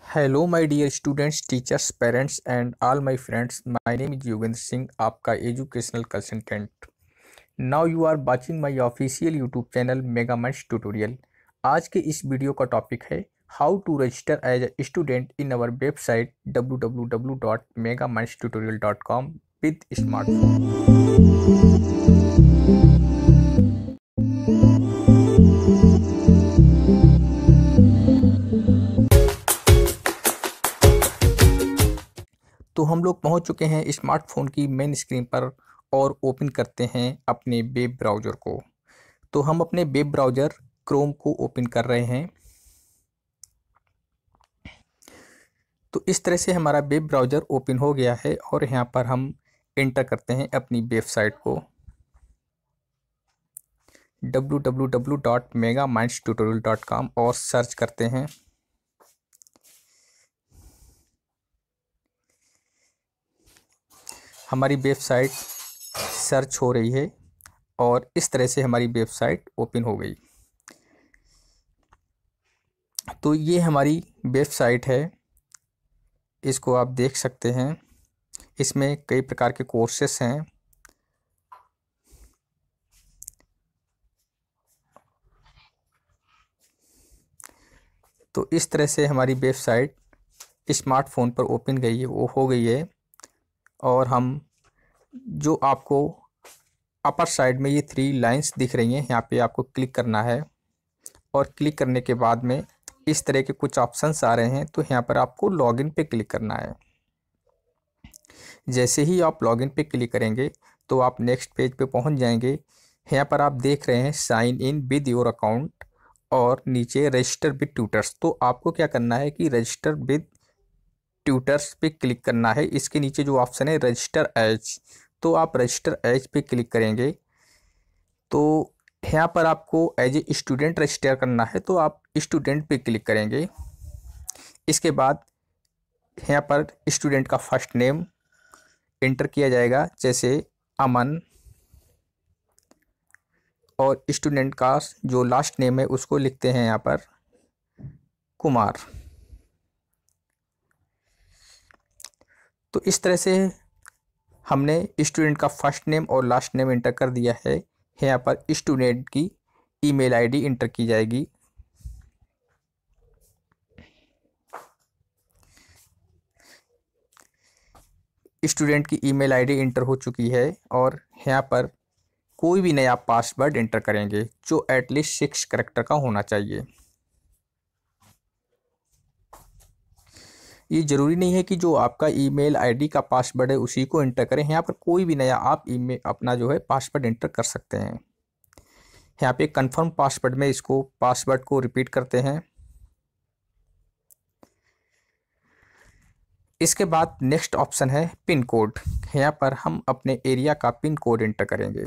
Hello my dear students, teachers, parents and all my friends. My name is Yogendra Singh, आपका educational consultant. Now you are watching my official YouTube channel mega munch tutorial. आज के इस video का topic है how to register as a student in our website www.megamunchtutorial.com with smartphone. तो हम लोग पहुंच चुके हैं स्मार्टफोन की मेन स्क्रीन पर और ओपन करते हैं अपने वेब ब्राउज़र को। तो हम अपने वेब ब्राउज़र क्रोम को ओपन कर रहे हैं। तो इस तरह से हमारा वेब ब्राउज़र ओपन हो गया है और यहाँ पर हम एंटर करते हैं अपनी वेबसाइट को www.megaminds tutorial.com और सर्च करते हैं। हमारी वेबसाइट सर्च हो रही है और इस तरह से हमारी वेबसाइट ओपन हो गई। तो ये हमारी वेबसाइट है, इसको आप देख सकते हैं। इसमें कई प्रकार के कोर्सेस हैं। तो इस तरह से हमारी वेबसाइट स्मार्टफोन पर ओपन गई है, वो हो गई है। और हम जो आपको अपर साइड में ये 3 लाइंस दिख रही हैं, यहाँ पे आपको क्लिक करना है। और क्लिक करने के बाद में इस तरह के कुछ ऑप्शंस आ रहे हैं, तो यहाँ पर आपको लॉगिन पे क्लिक करना है। जैसे ही आप लॉगिन पे क्लिक करेंगे तो आप नेक्स्ट पेज पे पहुंच जाएंगे। यहाँ पर आप देख रहे हैं sign in with your account और नीचे रजिस्टर विद ट्यूटर्स। तो आपको क्या करना है कि रजिस्टर विद ट्यूटर्स पे क्लिक करना है। इसके नीचे जो ऑप्शन है रजिस्टर एज, तो आप रजिस्टर एज पे क्लिक करेंगे। तो यहाँ पर आपको एज ए स्टूडेंट रजिस्टर करना है, तो आप स्टूडेंट पे क्लिक करेंगे। इसके बाद यहाँ पर स्टूडेंट का फर्स्ट नेम एंटर किया जाएगा, जैसे अमन। और स्टूडेंट का जो लास्ट नेम है उसको लिखते हैं यहाँ पर कुमार। तो इस तरह से हमने स्टूडेंट का फर्स्ट नेम और लास्ट नेम एंटर कर दिया है। यहाँ पर स्टूडेंट की ईमेल आईडी एंटर की जाएगी। स्टूडेंट की ईमेल आईडी एंटर हो चुकी है और यहाँ पर कोई भी नया पासवर्ड एंटर करेंगे जो एटलीस्ट 6 कैरेक्टर का होना चाहिए। ये ज़रूरी नहीं है कि जो आपका ईमेल आईडी का पासवर्ड है उसी को एंटर करें। यहाँ पर कोई भी नया आप ईमेल अपना जो है पासवर्ड एंटर कर सकते हैं। यहाँ पे कंफर्म पासवर्ड में इसको पासवर्ड को रिपीट करते हैं। इसके बाद नेक्स्ट ऑप्शन है पिन कोड। यहाँ पर हम अपने एरिया का पिन कोड एंटर करेंगे।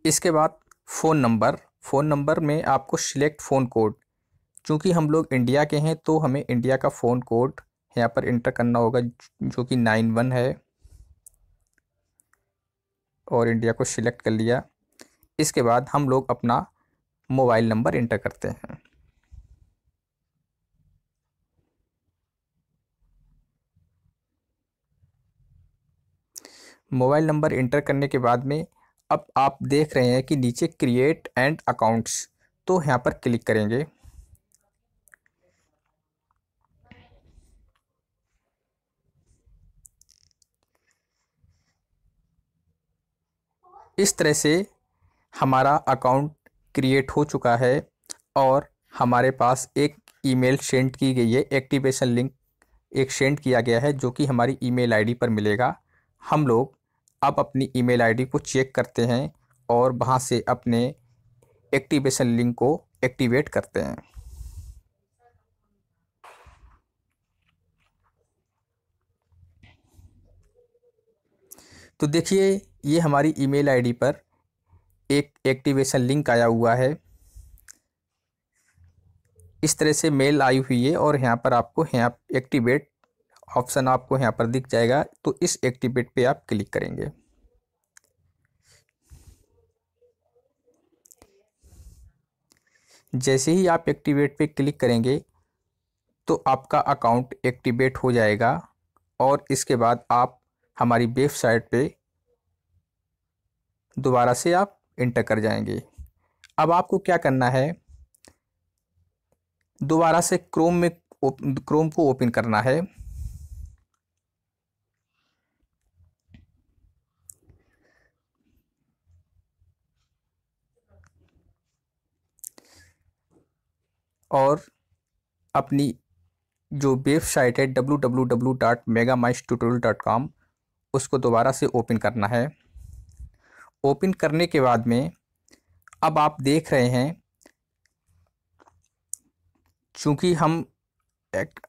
इसके बाद फ़ोन नंबर में आपको सिलेक्ट फ़ोन कोड। चूँकि हम लोग इंडिया के हैं तो हमें इंडिया का फ़ोन कोड यहाँ पर एंटर करना होगा, जो कि 91 है। और इंडिया को सिलेक्ट कर लिया। इसके बाद हम लोग अपना मोबाइल नंबर एंटर करते हैं। मोबाइल नंबर एंटर करने के बाद में अब आप देख रहे हैं कि नीचे क्रिएट एंड अकाउंट्स, तो यहाँ पर क्लिक करेंगे। इस तरह से हमारा अकाउंट क्रिएट हो चुका है और हमारे पास एक ईमेल सेंड की गई है, एक्टिवेशन लिंक एक सेंड किया गया है जो कि हमारी ईमेल आईडी पर मिलेगा। हम लोग अब अपनी ईमेल आईडी को चेक करते हैं और वहाँ से अपने एक्टिवेशन लिंक को एक्टिवेट करते हैं। तो देखिए ये हमारी ईमेल आईडी पर एक एक्टिवेशन लिंक आया हुआ है। इस तरह से मेल आई हुई है और यहाँ पर आपको यहाँ एक्टिवेट ऑप्शन आपको यहाँ पर दिख जाएगा, तो इस एक्टिवेट पे आप क्लिक करेंगे। जैसे ही आप एक्टिवेट पे क्लिक करेंगे तो आपका अकाउंट एक्टिवेट हो जाएगा और इसके बाद आप हमारी वेबसाइट पे दोबारा से आप इंटर कर जाएंगे। अब आपको क्या करना है, दोबारा से क्रोम को ओपन करना है। और अपनी जो वेबसाइट है www.megamicetutorial.com उसको दोबारा से ओपन करना है। ओपन करने के बाद में अब आप देख रहे हैं, चूँकि हम एक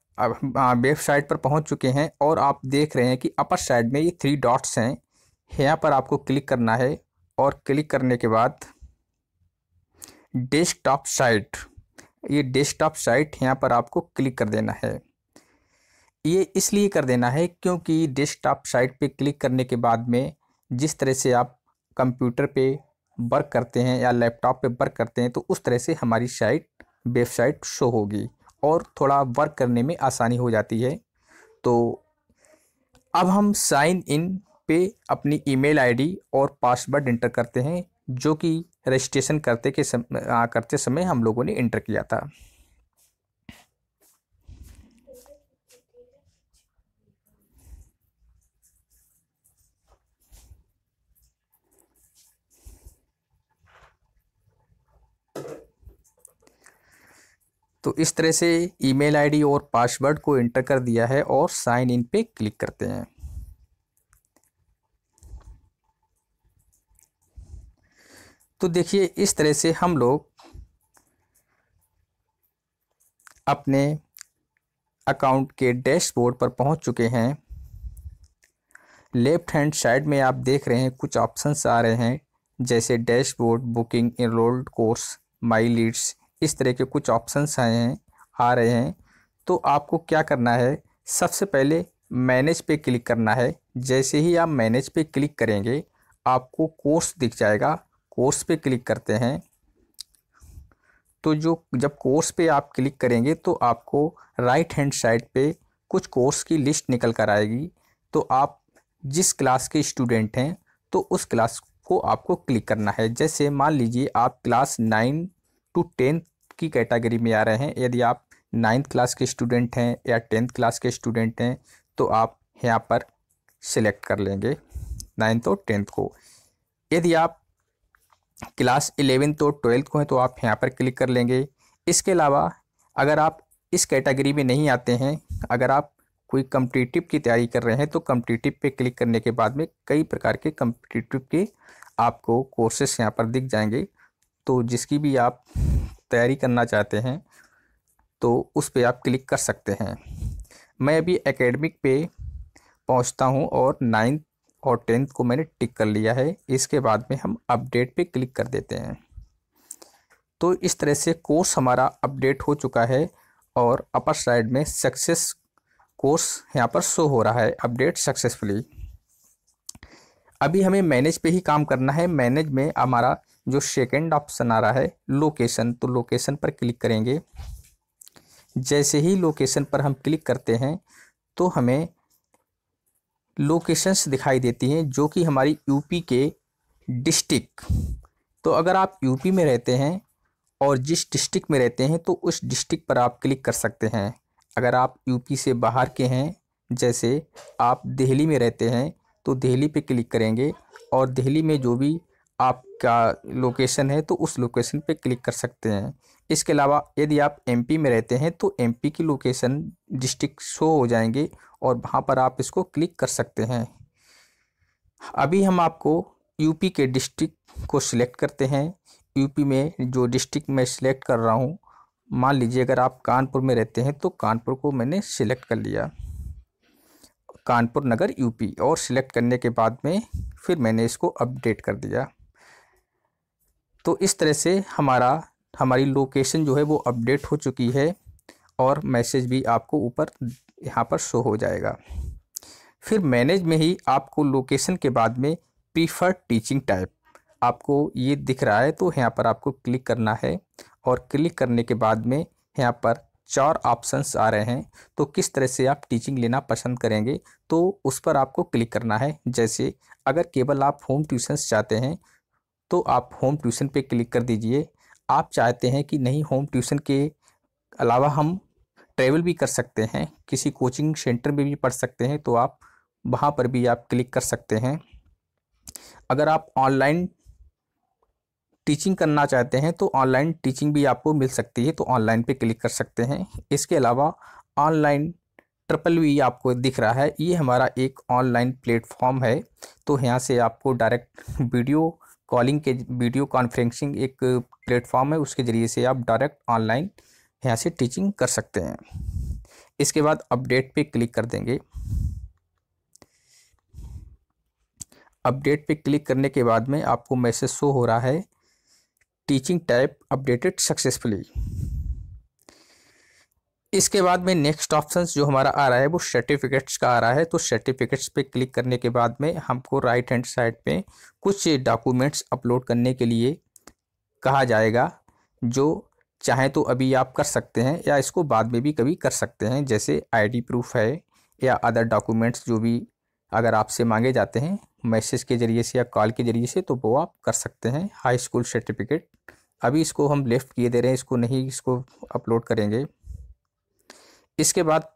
वेबसाइट पर पहुंच चुके हैं और आप देख रहे हैं कि अपर साइड में ये 3 डॉट्स हैं, यहाँ पर आपको क्लिक करना है और क्लिक करने के बाद डेस्कटॉप साइट, ये डेस्कटॉप साइट यहाँ पर आपको क्लिक कर देना है। ये इसलिए कर देना है क्योंकि डेस्कटॉप साइट पे क्लिक करने के बाद में जिस तरह से आप कंप्यूटर पे वर्क करते हैं या लैपटॉप पे वर्क करते हैं तो उस तरह से हमारी वेबसाइट शो होगी और थोड़ा वर्क करने में आसानी हो जाती है। तो अब हम साइन इन पे अपनी ईमेल आईडी और पासवर्ड इंटर करते हैं, जो कि रजिस्ट्रेशन करते समय हम लोगों ने इंटर किया था। तो इस तरह से ईमेल आईडी और पासवर्ड को इंटर कर दिया है और साइन इन पे क्लिक करते हैं। तो देखिए इस तरह से हम लोग अपने अकाउंट के डैशबोर्ड पर पहुंच चुके हैं। लेफ्ट हैंड साइड में आप देख रहे हैं कुछ ऑप्शंस आ रहे हैं, जैसे डैशबोर्ड, बुकिंग, एनरोल्ड कोर्स, माई लीड्स, इस तरह के कुछ ऑप्शंस आ रहे हैं। तो आपको क्या करना है, सबसे पहले मैनेज पे क्लिक करना है। जैसे ही आप मैनेज पे क्लिक करेंगे आपको कोर्स दिख जाएगा, कोर्स पे क्लिक करते हैं। तो जब कोर्स पे आप क्लिक करेंगे तो आपको राइट हैंड साइड पे कुछ कोर्स की लिस्ट निकल कर आएगी। तो आप जिस क्लास के स्टूडेंट हैं तो उस क्लास को आपको क्लिक करना है। जैसे मान लीजिए आप क्लास 9 to 10 की कैटेगरी में आ रहे हैं। यदि आप 9th क्लास के स्टूडेंट हैं या 10th क्लास के स्टूडेंट हैं तो आप यहाँ पर सिलेक्ट कर लेंगे 9th और 10th को। यदि आप क्लास 11th और 12th को हैं तो आप यहाँ पर क्लिक कर लेंगे। इसके अलावा अगर आप इस कैटेगरी में नहीं आते हैं, अगर आप कोई कम्पिटिटिव की तैयारी कर रहे हैं तो कम्पिटिटिव पे क्लिक करने के बाद में कई प्रकार के कम्पिटिटिव के आपको कोर्सेस यहाँ पर दिख जाएंगे। तो जिसकी भी आप तैयारी करना चाहते हैं तो उस पे आप क्लिक कर सकते हैं। मैं अभी एकेडमिक पे पहुँचता हूँ और 9th और 10th को मैंने टिक कर लिया है। इसके बाद में हम अपडेट पे क्लिक कर देते हैं। तो इस तरह से कोर्स हमारा अपडेट हो चुका है और अपर साइड में सक्सेस कोर्स यहाँ पर शो हो रहा है, अपडेट सक्सेसफुली। अभी हमें मैनेज पे ही काम करना है। मैनेज में हमारा जो सेकंड ऑप्शन आ रहा है लोकेशन, तो लोकेशन पर क्लिक करेंगे। जैसे ही लोकेशन पर हम क्लिक करते हैं तो हमें लोकेशंस दिखाई देती हैं जो कि हमारी यूपी के डिस्ट्रिक्ट। तो अगर आप यूपी में रहते हैं और जिस डिस्ट्रिक्ट में रहते हैं तो उस डिस्ट्रिक्ट पर आप क्लिक कर सकते हैं। अगर आप यूपी से बाहर के हैं, जैसे आप दिल्ली में रहते हैं तो दिल्ली पे क्लिक करेंगे और दिल्ली में जो भी आपका लोकेशन है तो उस लोकेशन पे क्लिक कर सकते हैं। इसके अलावा यदि आप एमपी में रहते हैं तो एमपी की लोकेशन डिस्ट्रिक्ट शो हो जाएंगे और वहाँ पर आप इसको क्लिक कर सकते हैं। अभी हम आपको यूपी के डिस्ट्रिक्ट को सिलेक्ट करते हैं। यूपी में जो डिस्ट्रिक्ट मैं सिलेक्ट कर रहा हूँ, मान लीजिए अगर आप कानपुर में रहते हैं तो कानपुर को मैंने सिलेक्ट कर लिया, कानपुर नगर यूपी, और सिलेक्ट करने के बाद में फिर मैंने इसको अपडेट कर दिया। तो इस तरह से हमारी लोकेशन जो है वो अपडेट हो चुकी है और मैसेज भी आपको ऊपर यहाँ पर शो हो जाएगा। फिर मैनेज में ही आपको लोकेशन के बाद में प्रीफर्ड टीचिंग टाइप आपको ये दिख रहा है, तो यहाँ पर आपको क्लिक करना है और क्लिक करने के बाद में यहाँ पर 4 ऑप्शंस आ रहे हैं। तो किस तरह से आप टीचिंग लेना पसंद करेंगे तो उस पर आपको क्लिक करना है। जैसे अगर केवल आप होम ट्यूशन्स चाहते हैं तो आप होम ट्यूशन पे क्लिक कर दीजिए। आप चाहते हैं कि नहीं होम ट्यूशन के अलावा हम ट्रैवल भी कर सकते हैं, किसी कोचिंग सेंटर में भी पढ़ सकते हैं, तो आप वहाँ पर भी आप क्लिक कर सकते हैं। अगर आप ऑनलाइन टीचिंग करना चाहते हैं तो ऑनलाइन टीचिंग भी आपको मिल सकती है, तो ऑनलाइन पे क्लिक कर सकते हैं। इसके अलावा ऑनलाइन ट्रिपल आपको दिख रहा है, ये हमारा एक ऑनलाइन प्लेटफॉर्म है। तो यहाँ से आपको डायरेक्ट वीडियो कॉलिंग के वीडियो कॉन्फ्रेंसिंग एक प्लेटफॉर्म है, उसके ज़रिए से आप डायरेक्ट ऑनलाइन यहाँ से टीचिंग कर सकते हैं। इसके बाद अपडेट पे क्लिक कर देंगे। अपडेट पे क्लिक करने के बाद में आपको मैसेज शो हो रहा है टीचिंग टाइप अपडेटेड सक्सेसफुली। इसके बाद में नेक्स्ट ऑप्शन जो हमारा आ रहा है वो सर्टिफिकेट्स का आ रहा है। तो सर्टिफिकेट्स पे क्लिक करने के बाद में हमको राइट हैंड साइड पे कुछ डॉक्यूमेंट्स अपलोड करने के लिए कहा जाएगा, जो चाहे तो अभी आप कर सकते हैं या इसको बाद में भी कभी कर सकते हैं। जैसे आईडी प्रूफ है या अदर डॉक्यूमेंट्स जो भी अगर आपसे मांगे जाते हैं मैसेज के ज़रिए से या कॉल के ज़रिए से, तो वो आप कर सकते हैं। हाई स्कूल सर्टिफिकेट अभी इसको हम लेफ़्ट किए दे रहे हैं, इसको नहीं, इसको अपलोड करेंगे। इसके बाद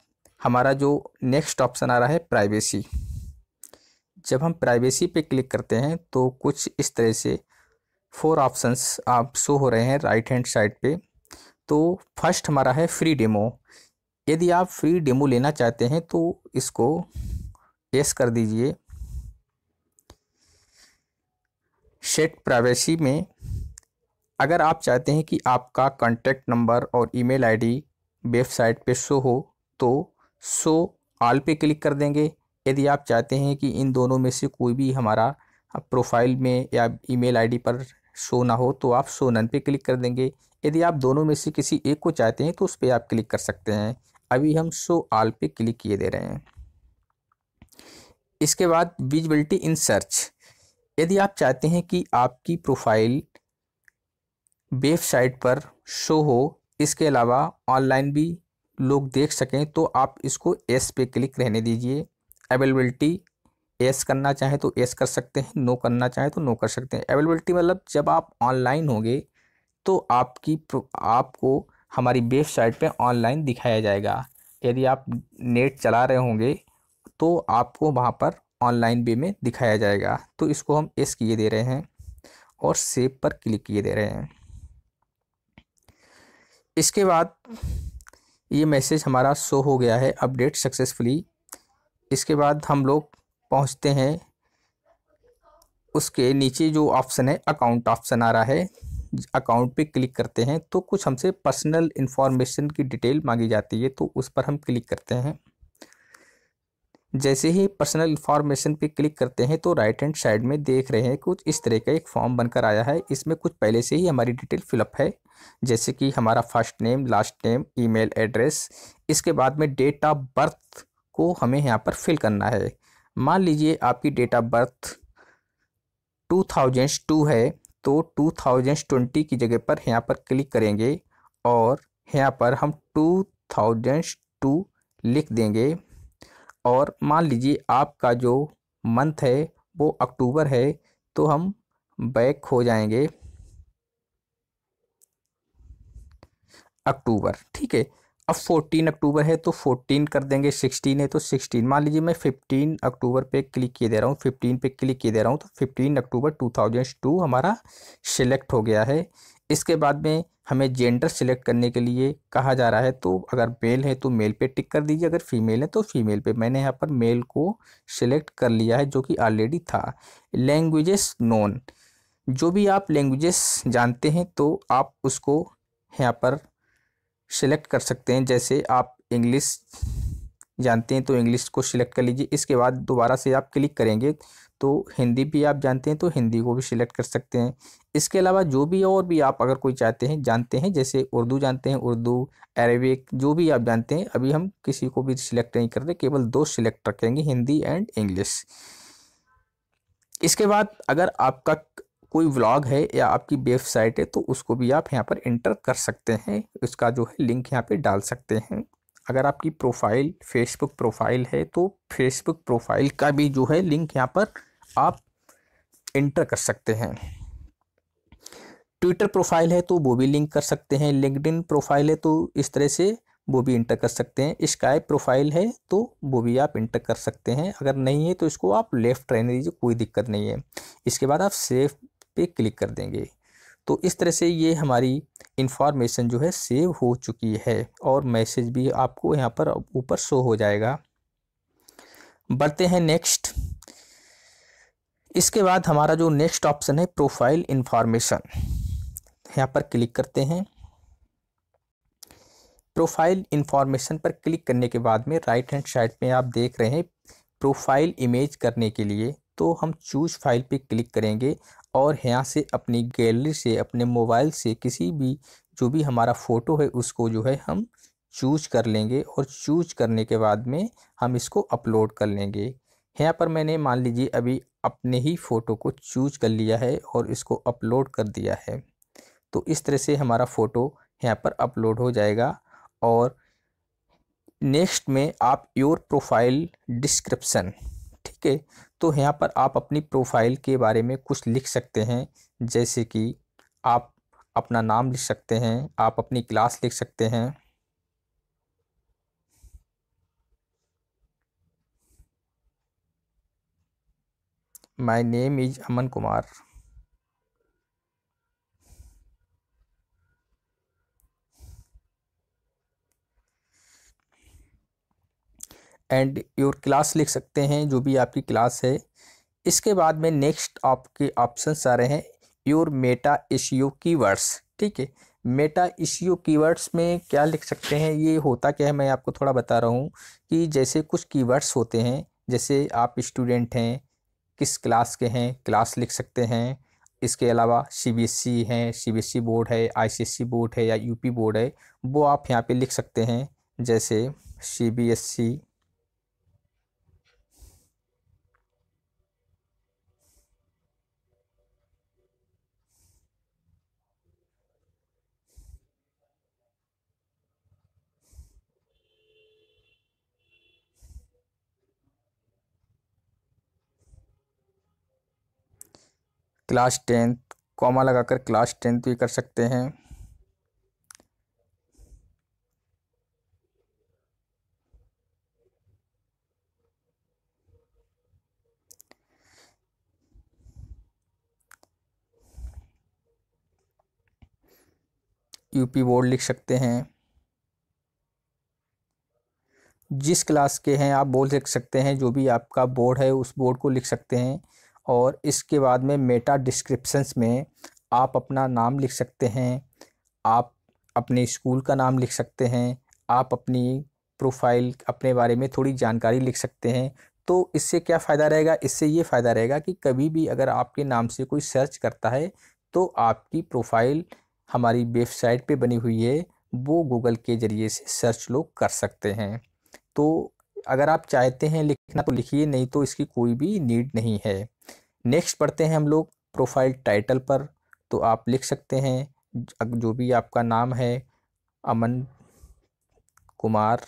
हमारा जो नेक्स्ट ऑप्शन आ रहा है प्राइवेसी। जब हम प्राइवेसी पे क्लिक करते हैं तो कुछ इस तरह से 4 ऑप्शंस आप शो हो रहे हैं राइट हैंड साइड पे। तो फर्स्ट हमारा है फ्री डेमो। यदि आप फ्री डेमो लेना चाहते हैं तो इसको यस कर दीजिए। सेट प्राइवेसी में अगर आप चाहते हैं कि आपका कॉन्टैक्ट नंबर और ईमेल आईडी वेबसाइट पे शो हो तो शो ऑल पे क्लिक कर देंगे। यदि आप चाहते हैं कि इन दोनों में से कोई भी हमारा प्रोफाइल में या ईमेल आईडी पर शो ना हो तो आप शो नन पे क्लिक कर देंगे। यदि आप दोनों में से किसी एक को चाहते हैं तो उस पर आप क्लिक कर सकते हैं। अभी हम शो ऑल पे क्लिक किए दे रहे हैं। इसके बाद विजिबिलिटी इन सर्च। यदि आप चाहते हैं कि आपकी प्रोफाइल वेबसाइट पर शो हो, इसके अलावा ऑनलाइन भी लोग देख सकें, तो आप इसको एस पे क्लिक रहने दीजिए। अवेलेबिलिटी एस करना चाहें तो एस कर सकते हैं, नो करना चाहें तो नो कर सकते हैं। अवेलेबिलिटी मतलब जब आप ऑनलाइन होंगे तो आपको हमारी वेबसाइट पे ऑनलाइन दिखाया जाएगा। यदि आप नेट चला रहे होंगे तो आपको वहाँ पर ऑनलाइन वे में दिखाया जाएगा। तो इसको हम एस किए दे रहे हैं और सेव पर क्लिक किए दे रहे हैं। इसके बाद ये मैसेज हमारा शो हो गया है अपडेट सक्सेसफुली। इसके बाद हम लोग पहुंचते हैं, उसके नीचे जो ऑप्शन है अकाउंट ऑप्शन आ रहा है, अकाउंट पे क्लिक करते हैं तो कुछ हमसे पर्सनल इन्फॉर्मेशन की डिटेल मांगी जाती है, तो उस पर हम क्लिक करते हैं। जैसे ही पर्सनल इन्फॉर्मेशन पे क्लिक करते हैं तो राइट हैंड साइड में देख रहे हैं कुछ इस तरह का एक फॉर्म बनकर आया है। इसमें कुछ पहले से ही हमारी डिटेल फिलअप है, जैसे कि हमारा first name, last name, email address. इसके बाद में डेट ऑफ बर्थ को हमें यहाँ पर फिल करना है। मान लीजिए आपकी डेट ऑफ बर्थ 2002 है तो 2020 की जगह पर यहाँ पर क्लिक करेंगे और यहाँ पर हम 2002 लिख देंगे। और मान लीजिए आपका जो मंथ है वो अक्टूबर है तो हम बैक हो जाएंगे अक्टूबर, ठीक है। अब 14 अक्टूबर है तो 14 कर देंगे, 16 है तो 16। मान लीजिए मैं 15 अक्टूबर पे क्लिक किए दे रहा हूँ, 15 पे क्लिक किए दे रहा हूँ तो 15 अक्टूबर 2002 हमारा सिलेक्ट हो गया है। इसके बाद में हमें जेंडर सिलेक्ट करने के लिए कहा जा रहा है, तो अगर मेल है तो मेल पे टिक कर दीजिए, अगर फीमेल है तो फीमेल पे। मैंने यहाँ पर मेल को सिलेक्ट कर लिया है जो कि ऑलरेडी था। लैंग्वेजेस नोन, जो भी आप लैंग्वेजेस जानते हैं तो आप उसको यहाँ पर सिलेक्ट कर सकते हैं। जैसे आप इंग्लिश जानते हैं तो इंग्लिश को सिलेक्ट कर लीजिए। इसके बाद दोबारा से आप क्लिक करेंगे तो हिंदी भी आप जानते हैं तो हिंदी को भी सिलेक्ट कर सकते हैं। इसके अलावा जो भी और भी आप अगर कोई चाहते हैं जानते हैं, जैसे उर्दू जानते हैं, उर्दू, अरेबिक, जो भी आप जानते हैं, अभी हम किसी को भी सिलेक्ट नहीं कर रहे, केवल दो सिलेक्ट रखेंगे, हिंदी एंड इंग्लिश। इसके बाद अगर आपका कोई व्लॉग है या आपकी वेबसाइट है तो उसको भी आप यहाँ पर इंटर कर सकते हैं, उसका जो है लिंक यहाँ पे डाल सकते हैं। अगर आपकी प्रोफाइल फेसबुक प्रोफाइल है तो फेसबुक प्रोफाइल का भी जो है लिंक यहाँ पर आप इंटर कर सकते हैं। ट्विटर प्रोफाइल है तो वो भी लिंक कर सकते हैं, लिंक्डइन प्रोफाइल है तो इस तरह से वो भी इंटर कर सकते हैं, स्काइप प्रोफाइल है तो वो भी आप इंटर कर सकते हैं। अगर नहीं है तो इसको आप लेफ्ट रहने दीजिए, कोई दिक्कत नहीं है। इसके बाद आप सेव पे क्लिक कर देंगे। तो इस तरह से ये हमारी इंफॉर्मेशन जो है सेव हो चुकी है और मैसेज भी आपको यहाँ पर ऊपर शो हो जाएगा। बढ़ते हैं नेक्स्ट। इसके बाद हमारा जो नेक्स्ट ऑप्शन है प्रोफाइल इंफॉर्मेशन, यहाँ पर क्लिक करते हैं। प्रोफाइल इंफॉर्मेशन पर क्लिक करने के बाद में राइट हैंड साइड में आप देख रहे हैं प्रोफाइल इमेज करने के लिए, तो हम चूज फाइल पे क्लिक करेंगे और यहाँ से अपनी गैलरी से, अपने मोबाइल से किसी भी जो भी हमारा फ़ोटो है उसको जो है हम चूज कर लेंगे और चूज करने के बाद में हम इसको अपलोड कर लेंगे। यहाँ पर मैंने मान लीजिए अभी अपने ही फ़ोटो को चूज कर लिया है और इसको अपलोड कर दिया है। तो इस तरह से हमारा फ़ोटो यहाँ पर अपलोड हो जाएगा। और नेक्स्ट में आप योर प्रोफाइल डिस्क्रिप्शन, ठीक है, तो यहाँ पर आप अपनी प्रोफाइल के बारे में कुछ लिख सकते हैं, जैसे कि आप अपना नाम लिख सकते हैं, आप अपनी क्लास लिख सकते हैं। My name is Aman Kumar. And your class लिख सकते हैं, जो भी आपकी क्लास है। इसके बाद में नेक्स्ट आपके ऑप्शंस आ रहे हैं योर मेटा एसईओ कीवर्ड्स, ठीक है। मेटा एसईओ कीवर्ड्स में क्या लिख सकते हैं, ये होता क्या है मैं आपको थोड़ा बता रहा हूँ कि जैसे कुछ कीवर्ड्स होते हैं, जैसे आप स्टूडेंट हैं, किस क्लास के हैं, क्लास लिख सकते हैं। इसके अलावा सीबीएसई हैं, सीबीएसई बोर्ड है, आईसीएसई बोर्ड है या यूपी बोर्ड है, वो आप यहाँ पे लिख सकते हैं, जैसे सीबीएसई, क्लास 10th, कॉमा लगाकर क्लास 10th भी कर सकते हैं। यूपी बोर्ड लिख सकते हैं। जिस क्लास के हैं आप बोल लिख सकते हैं, जो भी आपका बोर्ड है उस बोर्ड को लिख सकते हैं। और इसके बाद में मेटा डिस्क्रिप्शंस में आप अपना नाम लिख सकते हैं, आप अपने स्कूल का नाम लिख सकते हैं, आप अपनी प्रोफाइल, अपने बारे में थोड़ी जानकारी लिख सकते हैं। तो इससे क्या फ़ायदा रहेगा, इससे ये फ़ायदा रहेगा कि कभी भी अगर आपके नाम से कोई सर्च करता है तो आपकी प्रोफाइल हमारी वेबसाइट पे बनी हुई है, वो गूगल के ज़रिए से सर्च लोग कर सकते हैं। तो अगर आप चाहते हैं लिखना तो लिखिए, नहीं तो इसकी कोई भी नीड नहीं है। नेक्स्ट पढ़ते हैं हम लोग प्रोफाइल टाइटल पर। तो आप लिख सकते हैं जो भी आपका नाम है, अमन कुमार।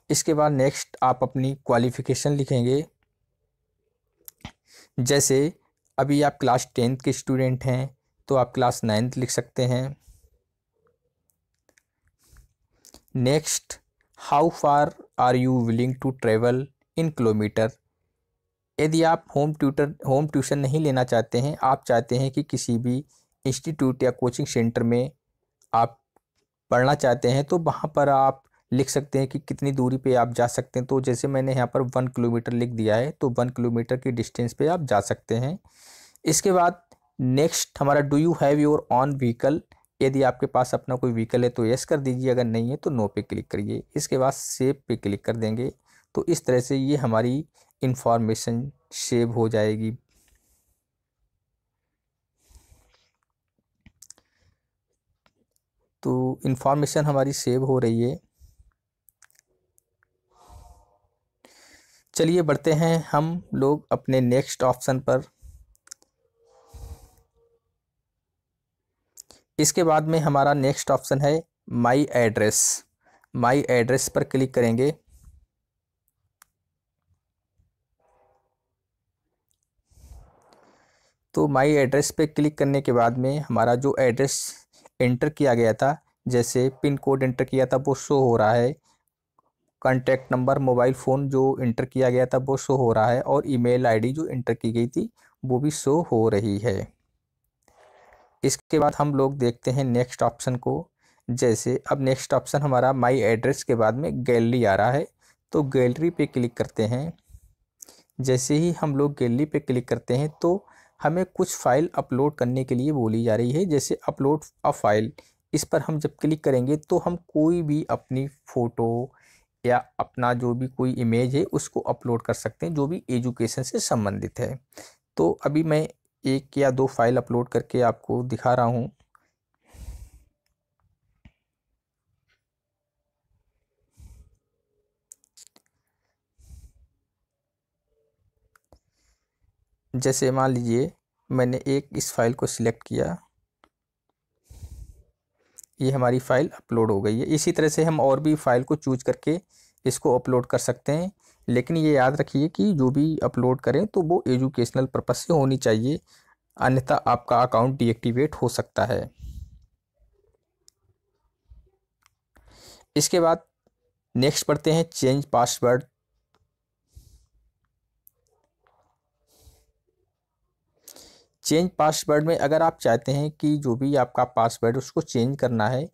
इसके बाद नेक्स्ट आप अपनी क्वालिफ़िकेशन लिखेंगे, जैसे अभी आप क्लास 10th के स्टूडेंट हैं तो आप क्लास 9th लिख सकते हैं। Next, how far are you willing to travel in kilometre. यदि आप होम ट्यूशन नहीं लेना चाहते हैं, आप चाहते हैं कि किसी भी इंस्टीट्यूट या कोचिंग सेंटर में आप पढ़ना चाहते हैं, तो वहाँ पर आप लिख सकते हैं कि कितनी दूरी पे आप जा सकते हैं। तो जैसे मैंने यहाँ पर 1 किलोमीटर लिख दिया है, तो 1 किलोमीटर की डिस्टेंस पे आप जा सकते हैं। इसके बाद नेक्स्ट हमारा do you have your on vehicle. यदि आपके पास अपना कोई व्हीकल है तो यस कर दीजिए, अगर नहीं है तो नो पे क्लिक करिए। इसके बाद सेव पे क्लिक कर देंगे। तो इस तरह से ये हमारी इंफॉर्मेशन सेव हो जाएगी। तो इन्फॉर्मेशन हमारी सेव हो रही है। चलिए बढ़ते हैं हम लोग अपने नेक्स्ट ऑप्शन पर। इसके बाद में हमारा नेक्स्ट ऑप्शन है माई एड्रेस। माई एड्रेस पर क्लिक करेंगे। तो माई एड्रेस पे क्लिक करने के बाद में हमारा जो एड्रेस एंटर किया गया था, जैसे पिन कोड एंटर किया था वो शो हो रहा है, कॉन्टैक्ट नंबर मोबाइल फ़ोन जो इंटर किया गया था वो शो हो रहा है, और ईमेल आईडी जो इंटर की गई थी वो भी शो हो रही है। इसके बाद हम लोग देखते हैं नेक्स्ट ऑप्शन को। जैसे अब नेक्स्ट ऑप्शन हमारा माई एड्रेस के बाद में गैलरी आ रहा है, तो गैलरी पे क्लिक करते हैं। जैसे ही हम लोग गैलरी पे क्लिक करते हैं तो हमें कुछ फ़ाइल अपलोड करने के लिए बोली जा रही है, जैसे अपलोड अ फाइल। इस पर हम जब क्लिक करेंगे तो हम कोई भी अपनी फ़ोटो या अपना जो भी कोई इमेज है उसको अपलोड कर सकते हैं, जो भी एजुकेशन से संबंधित है। तो अभी मैं 1 या 2 फाइल अपलोड करके आपको दिखा रहा हूँ। जैसे मान लीजिए मैंने इस फाइल को सिलेक्ट किया, ये हमारी फ़ाइल अपलोड हो गई है। इसी तरह से हम और भी फ़ाइल को चूज करके इसको अपलोड कर सकते हैं, लेकिन ये याद रखिए कि जो भी अपलोड करें तो वो एजुकेशनल पर्पज़ से होनी चाहिए, अन्यथा आपका अकाउंट डीएक्टिवेट हो सकता है। इसके बाद नेक्स्ट पढ़ते हैं चेंज पासवर्ड। चेंज पासवर्ड में अगर आप चाहते हैं कि जो भी आपका पासवर्ड उसको चेंज करना है,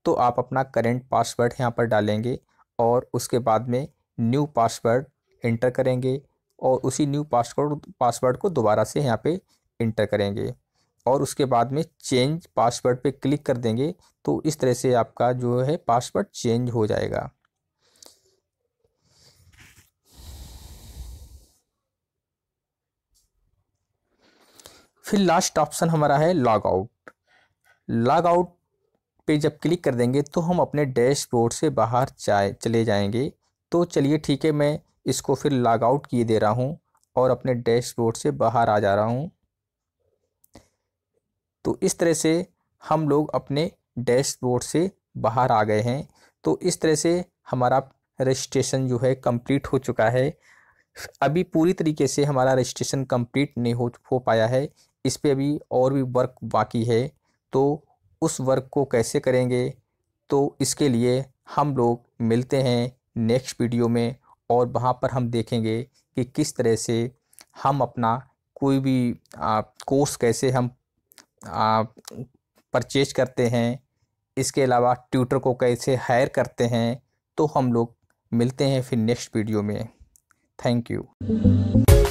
तो आप अपना करेंट पासवर्ड यहाँ पर डालेंगे और उसके बाद में न्यू पासवर्ड इंटर करेंगे, और उसी न्यू पासवर्ड को दोबारा से यहाँ पे इंटर करेंगे, और उसके बाद में चेंज पासवर्ड पे क्लिक कर देंगे। तो इस तरह से आपका जो है पासवर्ड चेंज हो जाएगा। फिर लास्ट ऑप्शन हमारा है लॉग आउट। लॉग आउट पे जब क्लिक कर देंगे तो हम अपने डैशबोर्ड से बाहर चले जाएंगे। तो चलिए ठीक है, मैं इसको फिर लॉग आउट किए दे रहा हूँ और अपने डैशबोर्ड से बाहर आ जा रहा हूँ। तो इस तरह से हम लोग अपने डैशबोर्ड से बाहर आ गए हैं। तो इस तरह से हमारा रजिस्ट्रेशन जो है कंप्लीट हो चुका है। अभी पूरी तरीके से हमारा रजिस्ट्रेशन कंप्लीट नहीं हो पाया है, इस पे अभी और भी वर्क बाकी है। तो उस वर्क को कैसे करेंगे, तो इसके लिए हम लोग मिलते हैं नेक्स्ट वीडियो में, और वहाँ पर हम देखेंगे कि किस तरह से हम अपना कोई भी कोर्स कैसे हम परचेज करते हैं, इसके अलावा ट्यूटर को कैसे हायर करते हैं। तो हम लोग मिलते हैं फिर नेक्स्ट वीडियो में। Thank you.